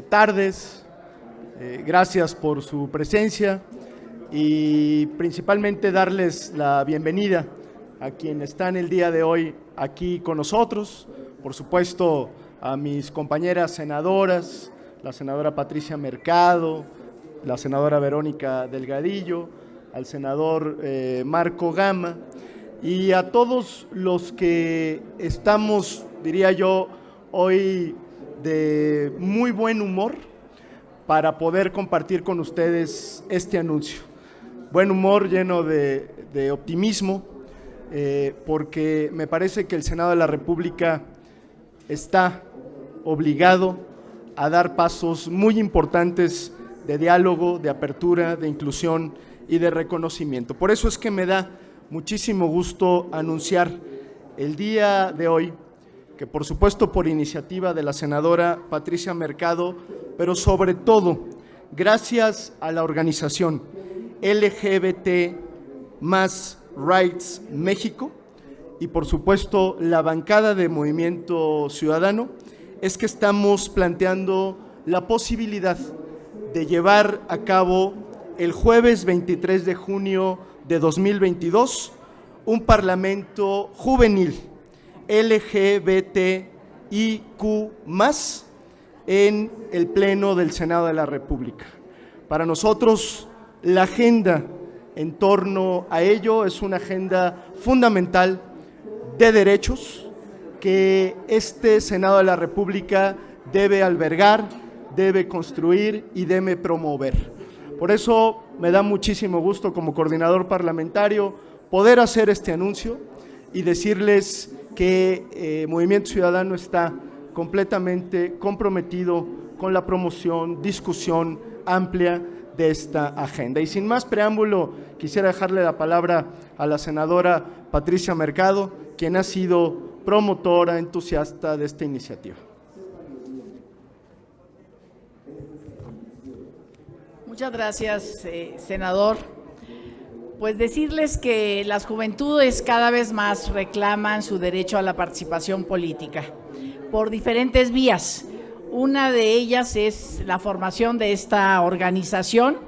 tardes, gracias por su presencia y principalmente darles la bienvenida a quienes están el día de hoy aquí con nosotros, por supuesto a mis compañeras senadoras, la senadora Patricia Mercado, la senadora Verónica Delgadillo, al senador Marco Gama y a todos los que estamos, diría yo, hoy de muy buen humor para poder compartir con ustedes este anuncio. Buen humor lleno de optimismo, porque me parece que el Senado de la República está obligado a dar pasos muy importantes de diálogo, de apertura, de inclusión y de reconocimiento. Por eso es que me da muchísimo gusto anunciar el día de hoy que, por supuesto, por iniciativa de la senadora Patricia Mercado, pero sobre todo gracias a la organización LGBT más Rights México y, por supuesto, la bancada de Movimiento Ciudadano, es que estamos planteando la posibilidad de llevar a cabo el jueves 23 de junio de 2022 un parlamento juvenil LGBTIQ+, en el Pleno del Senado de la República. Para nosotros, la agenda en torno a ello es una agenda fundamental de derechos que este Senado de la República debe albergar, debe construir y debe promover. Por eso me da muchísimo gusto como coordinador parlamentario poder hacer este anuncio y decirles que Movimiento Ciudadano está completamente comprometido con la promoción, discusión amplia de esta agenda. Y sin más preámbulo, quisiera dejarle la palabra a la senadora Patricia Mercado, quien ha sido promotora, entusiasta de esta iniciativa. Muchas gracias, senador. Pues decirles que las juventudes cada vez más reclaman su derecho a la participación política por diferentes vías. Una de ellas es la formación de esta organización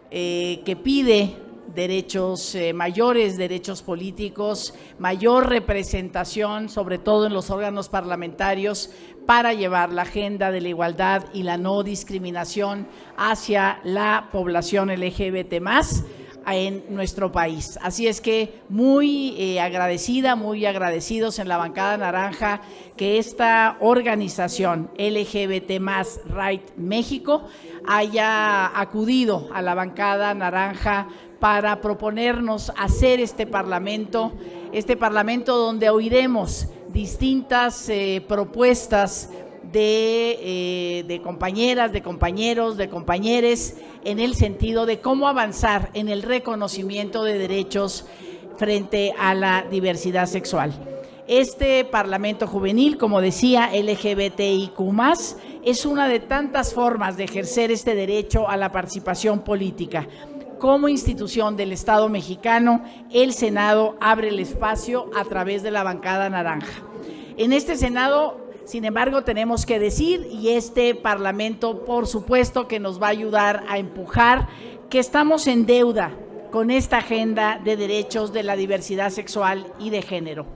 que pide derechos mayores, derechos políticos, mayor representación, sobre todo en los órganos parlamentarios, para llevar la agenda de la igualdad y la no discriminación hacia la población LGBT+, en nuestro país. Así es que muy agradecida, muy agradecidos en la bancada naranja que esta organización LGBT+ Right México haya acudido a la bancada naranja para proponernos hacer este parlamento donde oiremos distintas propuestas de compañeras, de compañeros, de compañeres, en el sentido de cómo avanzar en el reconocimiento de derechos frente a la diversidad sexual. Este Parlamento Juvenil, como decía, LGBTIQ+, es una de tantas formas de ejercer este derecho a la participación política. Como institución del Estado mexicano, el Senado abre el espacio a través de la bancada naranja. En este Senado, sin embargo, tenemos que decir, y este Parlamento, por supuesto, que nos va a ayudar a empujar, que estamos en deuda con esta agenda de derechos de la diversidad sexual y de género.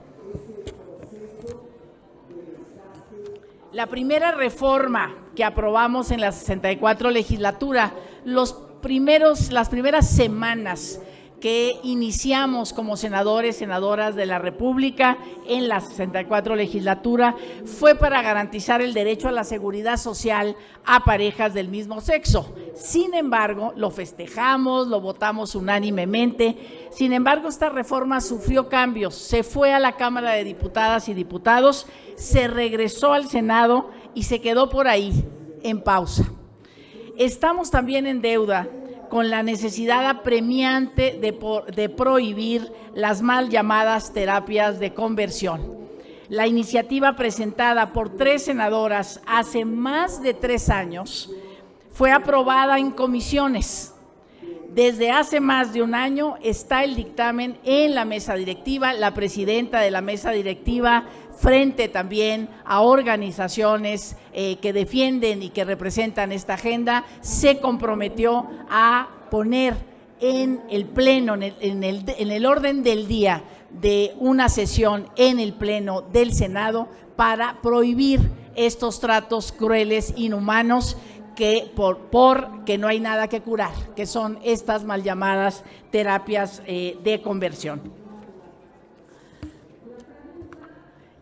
La primera reforma que aprobamos en la 64 legislatura, las primeras semanas que iniciamos como senadores, senadoras de la República en la 64 legislatura, fue para garantizar el derecho a la seguridad social a parejas del mismo sexo. Sin embargo, lo festejamos, lo votamos unánimemente. Sin embargo, esta reforma sufrió cambios. Se fue a la Cámara de Diputadas y Diputados, se regresó al Senado y se quedó por ahí, en pausa. Estamos también en deuda con la necesidad apremiante de prohibir las mal llamadas terapias de conversión. La iniciativa presentada por 3 senadoras hace más de 3 años fue aprobada en comisiones. Desde hace más de un año está el dictamen en la mesa directiva, la presidenta de la mesa directiva, frente también a organizaciones que defienden y que representan esta agenda, se comprometió a poner en el pleno, en el orden del día de una sesión en el pleno del Senado para prohibir estos tratos crueles, inhumanos, que porque no hay nada que curar, que son estas mal llamadas terapias de conversión.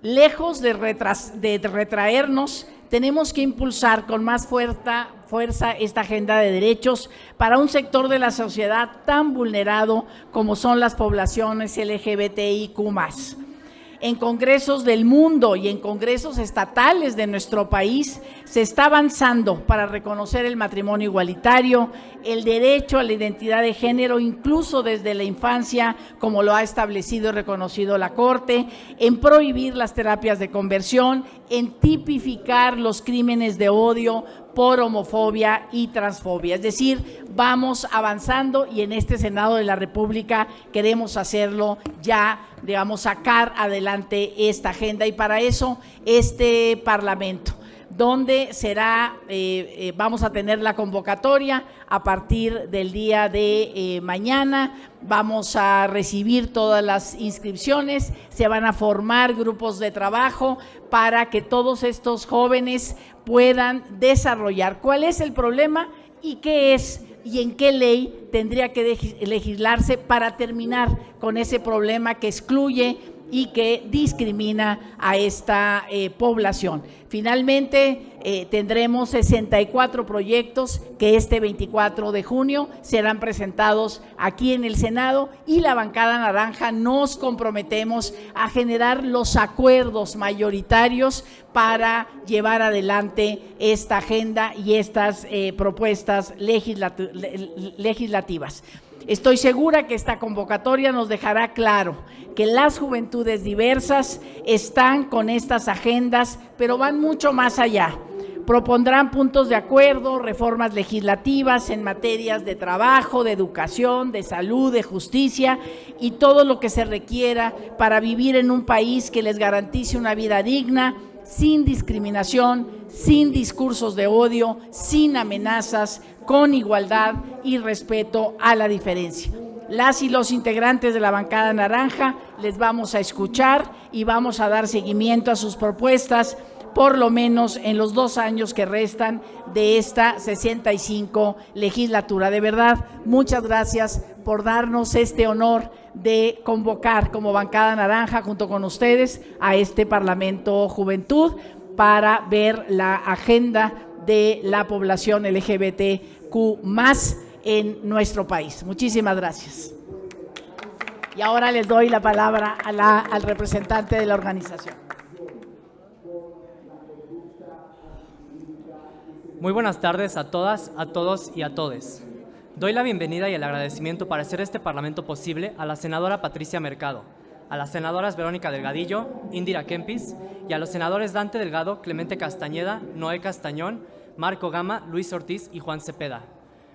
Lejos de retraernos, tenemos que impulsar con más fuerza esta agenda de derechos para un sector de la sociedad tan vulnerado como son las poblaciones LGBTIQ+. En congresos del mundo y en congresos estatales de nuestro país se está avanzando para reconocer el matrimonio igualitario, el derecho a la identidad de género, incluso desde la infancia, como lo ha establecido y reconocido la Corte, en prohibir las terapias de conversión, en tipificar los crímenes de odio por homofobia y transfobia. Es decir, vamos avanzando y en este Senado de la República queremos hacerlo ya, digamos, sacar adelante esta agenda, y para eso este Parlamento, donde será, vamos a tener la convocatoria a partir del día de mañana, vamos a recibir todas las inscripciones, se van a formar grupos de trabajo para que todos estos jóvenes puedan desarrollar cuál es el problema y qué es y en qué ley tendría que legislarse para terminar con ese problema que excluye y que discrimina a esta población. Finalmente, tendremos 64 proyectos que este 24 de junio serán presentados aquí en el Senado, y la bancada naranja nos comprometemos a generar los acuerdos mayoritarios para llevar adelante esta agenda y estas propuestas legislativas. Estoy segura que esta convocatoria nos dejará claro que las juventudes diversas están con estas agendas, pero van mucho más allá. Propondrán puntos de acuerdo, reformas legislativas en materias de trabajo, de educación, de salud, de justicia y todo lo que se requiera para vivir en un país que les garantice una vida digna, sin discriminación, sin discursos de odio, sin amenazas, con igualdad y respeto a la diferencia. Las y los integrantes de la bancada naranja les vamos a escuchar y vamos a dar seguimiento a sus propuestas, por lo menos en los 2 años que restan de esta 65 legislatura. De verdad, muchas gracias por darnos este honor de convocar como bancada naranja junto con ustedes a este Parlamento Juventud para ver la agenda de la población LGBTQ+ en nuestro país. Muchísimas gracias. Y ahora les doy la palabra al representante de la organización. Muy buenas tardes a todas, a todos y a todes. Doy la bienvenida y el agradecimiento para hacer este Parlamento posible a la senadora Patricia Mercado, a las senadoras Verónica Delgadillo, Indira Kempis y a los senadores Dante Delgado, Clemente Castañeda, Noé Castañón, Marco Gama, Luis Ortiz y Juan Cepeda.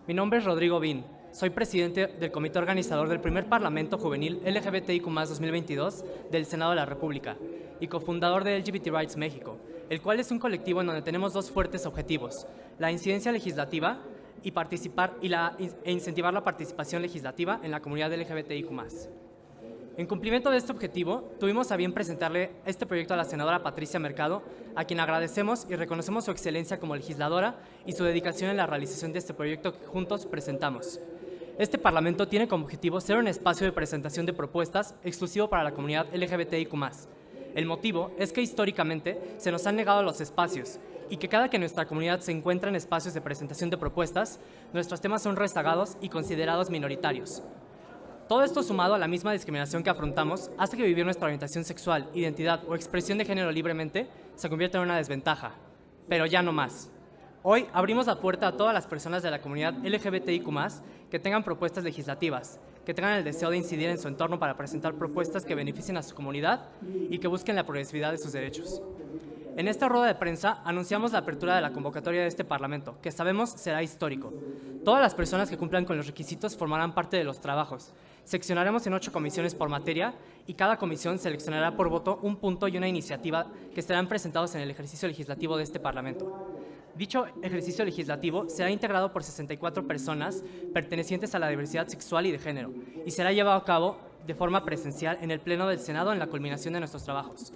Mi nombre es Rodrigo Bin, soy presidente del comité organizador del primer Parlamento Juvenil LGBTIQ+ 2022 del Senado de la República y cofundador de LGBT Rights México, el cual es un colectivo en donde tenemos 2 fuertes objetivos: la incidencia legislativa y incentivar la participación legislativa en la comunidad LGBTIQ+. En cumplimiento de este objetivo, tuvimos a bien presentarle este proyecto a la senadora Patricia Mercado, a quien agradecemos y reconocemos su excelencia como legisladora y su dedicación en la realización de este proyecto que juntos presentamos. Este Parlamento tiene como objetivo ser un espacio de presentación de propuestas exclusivo para la comunidad LGBTIQ+. El motivo es que históricamente se nos han negado los espacios y que cada que nuestra comunidad se encuentra en espacios de presentación de propuestas, nuestros temas son rezagados y considerados minoritarios. Todo esto, sumado a la misma discriminación que afrontamos, hace que vivir nuestra orientación sexual, identidad o expresión de género libremente se convierta en una desventaja. Pero ya no más. Hoy abrimos la puerta a todas las personas de la comunidad LGBTIQ+, que tengan propuestas legislativas, que tengan el deseo de incidir en su entorno para presentar propuestas que beneficien a su comunidad y que busquen la progresividad de sus derechos. En esta rueda de prensa anunciamos la apertura de la convocatoria de este Parlamento, que sabemos será histórico. Todas las personas que cumplan con los requisitos formarán parte de los trabajos. Seccionaremos en 8 comisiones por materia y cada comisión seleccionará por voto un punto y una iniciativa que estarán presentados en el ejercicio legislativo de este Parlamento. Dicho ejercicio legislativo será integrado por 64 personas pertenecientes a la diversidad sexual y de género y será llevado a cabo de forma presencial en el Pleno del Senado en la culminación de nuestros trabajos.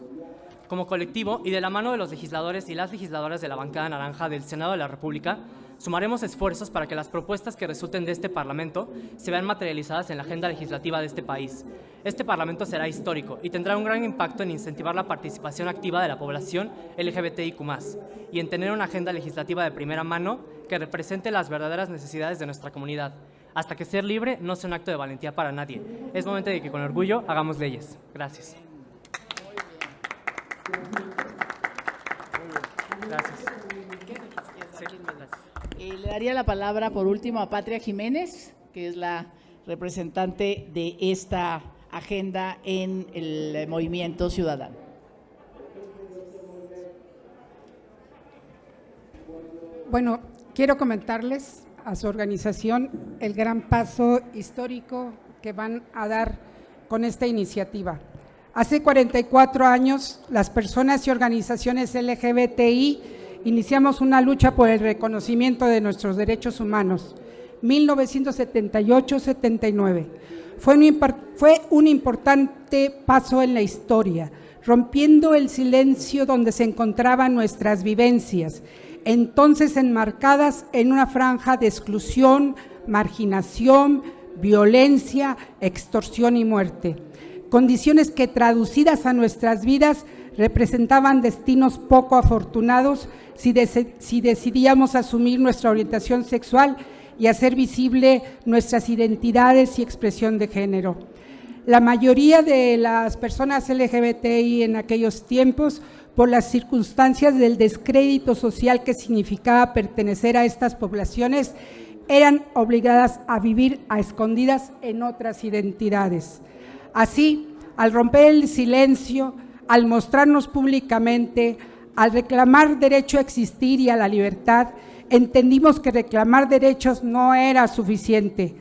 Como colectivo y de la mano de los legisladores y las legisladoras de la bancada naranja del Senado de la República, sumaremos esfuerzos para que las propuestas que resulten de este Parlamento se vean materializadas en la agenda legislativa de este país. Este Parlamento será histórico y tendrá un gran impacto en incentivar la participación activa de la población LGBTIQ+, y en tener una agenda legislativa de primera mano que represente las verdaderas necesidades de nuestra comunidad, hasta que ser libre no sea un acto de valentía para nadie. Es momento de que con orgullo hagamos leyes. Gracias. Gracias. Le daría la palabra por último a Patria Jiménez, que es la representante de esta agenda en el Movimiento Ciudadano. Bueno, quiero comentarles a su organización el gran paso histórico que van a dar con esta iniciativa. Hace 44 años, las personas y organizaciones LGBTI iniciamos una lucha por el reconocimiento de nuestros derechos humanos, 1978-79. Fue un importante paso en la historia, rompiendo el silencio donde se encontraban nuestras vivencias, entonces enmarcadas en una franja de exclusión, marginación, violencia, extorsión y muerte. Condiciones que traducidas a nuestras vidas representaban destinos poco afortunados si decidíamos asumir nuestra orientación sexual y hacer visible nuestras identidades y expresión de género. La mayoría de las personas LGBTI en aquellos tiempos, por las circunstancias del descrédito social que significaba pertenecer a estas poblaciones, eran obligadas a vivir a escondidas en otras identidades. Así, al romper el silencio, al mostrarnos públicamente, al reclamar derecho a existir y a la libertad, entendimos que reclamar derechos no era suficiente.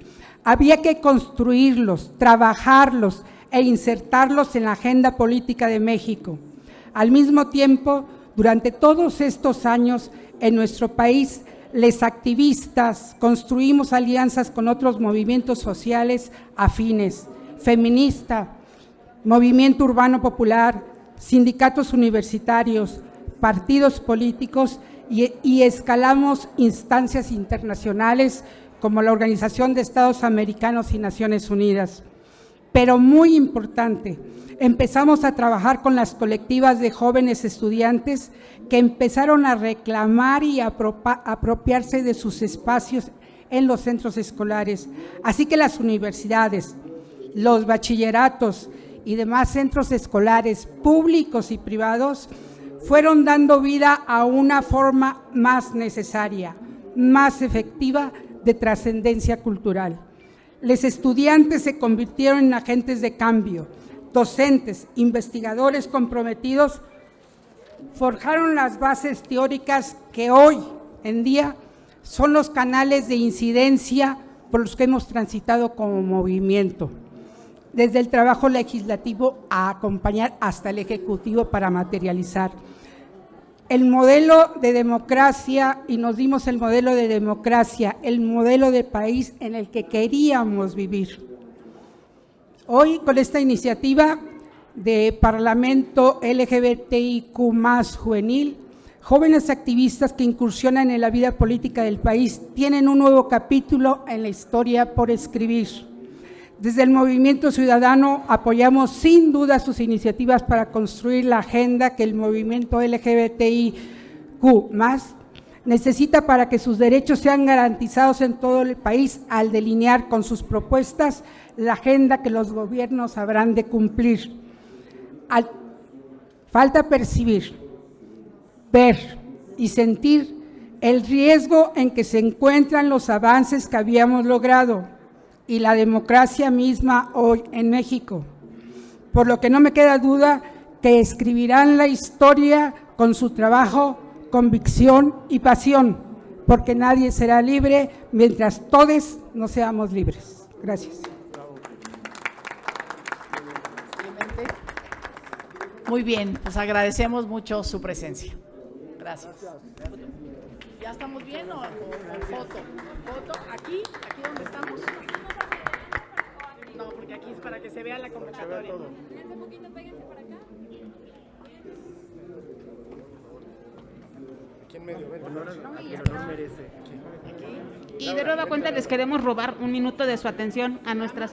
Había que construirlos, trabajarlos e insertarlos en la agenda política de México. Al mismo tiempo, durante todos estos años, en nuestro país, los activistas construimos alianzas con otros movimientos sociales afines, feminista, movimiento urbano popular, sindicatos universitarios, partidos políticos y escalamos instancias internacionales como la Organización de Estados Americanos y Naciones Unidas. Pero muy importante, empezamos a trabajar con las colectivas de jóvenes estudiantes que empezaron a reclamar y apropiarse de sus espacios en los centros escolares. Así que las universidades, los bachilleratos y demás centros escolares públicos y privados fueron dando vida a una forma más necesaria, más efectiva de trascendencia cultural. Los estudiantes se convirtieron en agentes de cambio, docentes, investigadores comprometidos, forjaron las bases teóricas que hoy en día son los canales de incidencia por los que hemos transitado como movimiento, desde el trabajo legislativo a acompañar hasta el ejecutivo para materializar. El modelo de democracia, y nos dimos el modelo de democracia, el modelo de país en el que queríamos vivir. Hoy, con esta iniciativa de Parlamento LGBTIQ+ juvenil, jóvenes activistas que incursionan en la vida política del país tienen un nuevo capítulo en la historia por escribir. Desde el Movimiento Ciudadano apoyamos sin duda sus iniciativas para construir la agenda que el movimiento LGBTIQ+ necesita para que sus derechos sean garantizados en todo el país al delinear con sus propuestas la agenda que los gobiernos habrán de cumplir. Falta percibir, ver y sentir el riesgo en que se encuentran los avances que habíamos logrado y la democracia misma hoy en México, por lo que no me queda duda que escribirán la historia con su trabajo, convicción y pasión, porque nadie será libre mientras todos no seamos libres. Gracias. Muy bien, pues agradecemos mucho su presencia. Gracias. ¿Ya estamos bien o foto? ¿Foto? ¿Aquí? ¿Aquí donde estamos? No, porque aquí es para que se vea la convocatoria. Péguense un poquito, péguense para acá. Aquí en medio, ven. Y de nueva cuenta les queremos robar un minuto de su atención a nuestras